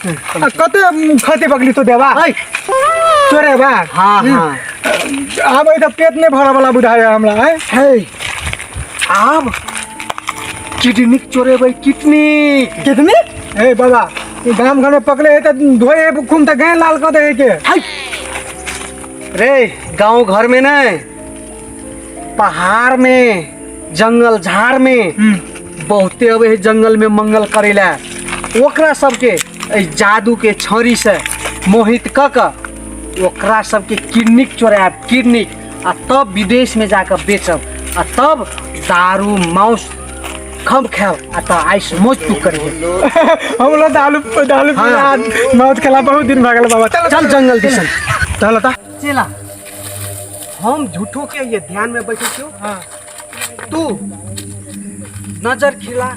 कते खते बगली तो देवा चोरे बा। हाँ हाँ अब तो पेट नहीं भरा वाला बुझाए हमरा है। अब किडनी चोरे भाई किडनी ए बाबा गांव घर में पकड़े है तो धोए खून तक गए लाल कर दे के। रे गांव घर में नहीं, पहाड़ में जंगल झाड़ में बहुते अब जंगल में मंगल करेला ओकरा सबके जादू के छड़ी से मोहित क ओकरा सबके किडनी चोराब किडनी आ तब विदेश में जाकर बेचब आ तब दारू मांस खम खाओ आ तो आइस मौज तू करिए। हम लोग दालू दालू हाँ। मौत खेला बहुत दिन भागल बाबा। चल जंगल दिसन चल ता चला। हम झूठो के ये ध्यान में बैठे क्यों तू नजर खिला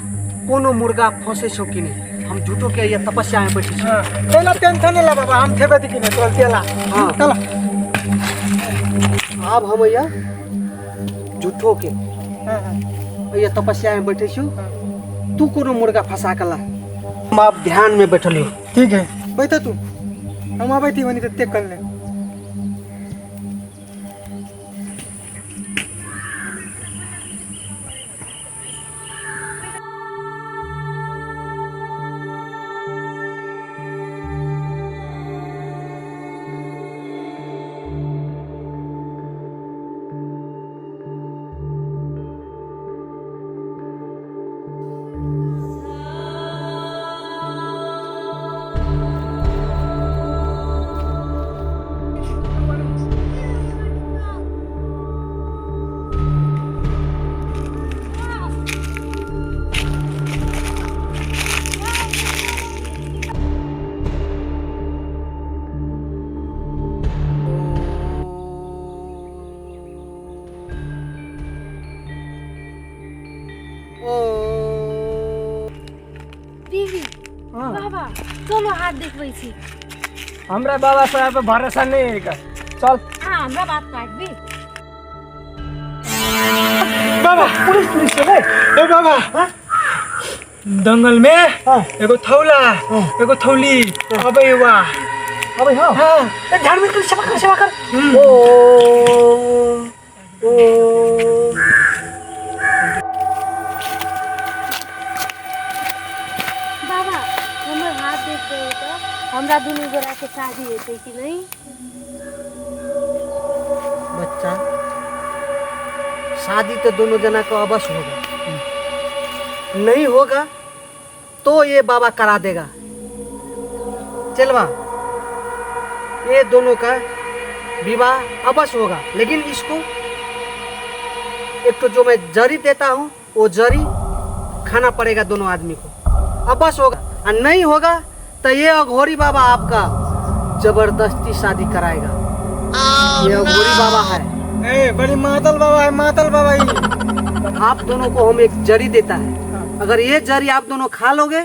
कोनो मुर्गा फंसे छो कि नहीं। हम झूठो के ये तपस्या में बैठे छो। तेला टेंशन नहीं ला बाबा हम थे बेटी की नहीं चल तेला। हाँ। चल अब हम ये झूठो के ये तपस्या में बैठे छो। तू कोनो मुर्गा फंसा कला हम आप ध्यान में बैठलियो। ठीक है बैठा तू हम आ बैठी बनी तो ते कर ले। दीदी बाबा चलो हाथ देखबै छी। हमरा बाबा साहब पे भरोसा नहीं है का। चल हाँ हमरा बात काट भी। बाबा पुलिस चले ए बाबा दंगल में एगो थौला एगो थौली अबे वाह अबे हाँ हां झाड़ में सेवा कर बाबा हमर हाथ देख गए तो हमरा दुनू गोरा के शादी हेतै कि नहीं। बच्चा शादी तो दोनों जना का अवश्य होगा। नहीं होगा तो ये बाबा करा देगा। चलवा ये दोनों का विवाह अवश्य होगा लेकिन इसको एक तो जो मैं जरी देता हूँ वो जरी खाना पड़ेगा दोनों आदमी को अवश्य होगा। और नहीं होगा तो ये अघोरी बाबा आपका जबरदस्ती शादी कराएगा। ये अघोरी बाबा है। ए बड़ी मातल बाबा है मातल बाबा ही। आप दोनों को हम एक जरी देता है। अगर ये जरी आप दोनों खा लोगे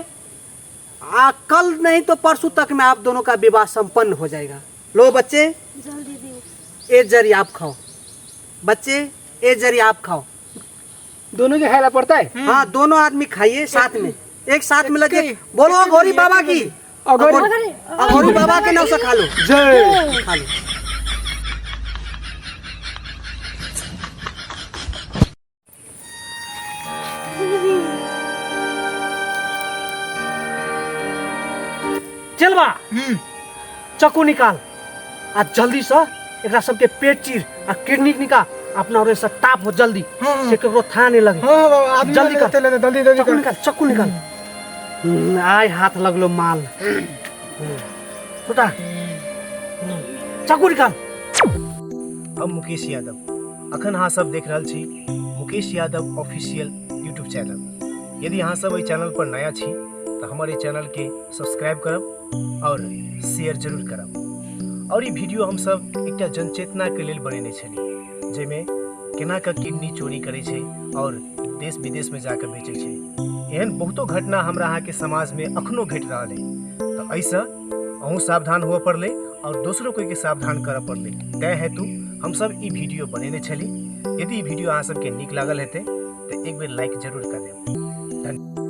कल नहीं तो परसों तक में आप दोनों का विवाह संपन्न हो जाएगा। लो बच्चे जल्दी दे। ये जरी आप खाओ। बच्चे ये जरी आप खाओ। दोनों के खाना पड़ता है। हाँ दोनों आदमी खाइए साथ में एक साथ में लगे बोलो अघोरी बाबा की अघोरी बाबा के नाम से खा लो। जय खा लो। चलवा चक्कू निकाल आ जल्दी से एकरा सबके पेट चीर आ किडनी निकाल अपना और से ताप हो जल्दी से केकरो था नहीं लगे। हां बाबा आप जल्दी कर जल्दी चक्कू निकाल चक्कू निकाल। आय हाथ लगलो माल छोटा चक्कू निकाल। हम मुकेश यादव अखन अहाँ सब देख रहल छी Mukesh Yadav official YouTube channel. यदि अहाँ सब एहि चैनल पर नया छी तो हमारे चैनल के सब्सक्राइब करब और शेयर जरूर करब। और ये वीडियो हम सब एकटा जनचेतना के लेल बनेने छली जेमे केना का किडनी चोरी करे छे और देश विदेश में जाकर बेचे छे। एहन बहुतो घटना हमरा अहाँ के समाज में अखनो घट रहा है। तो ऐसा अहूँ सावधान हुआ पड़ले और दूसरों को के सावधान करऽ पड़ले। तय हेतु हम सब ई वीडियो बनेने छली। यदि ई वीडियो अहाँ सबके नीक लागल हेतै तो एक बेर लाइक जरूर कर देब। धन्यवाद।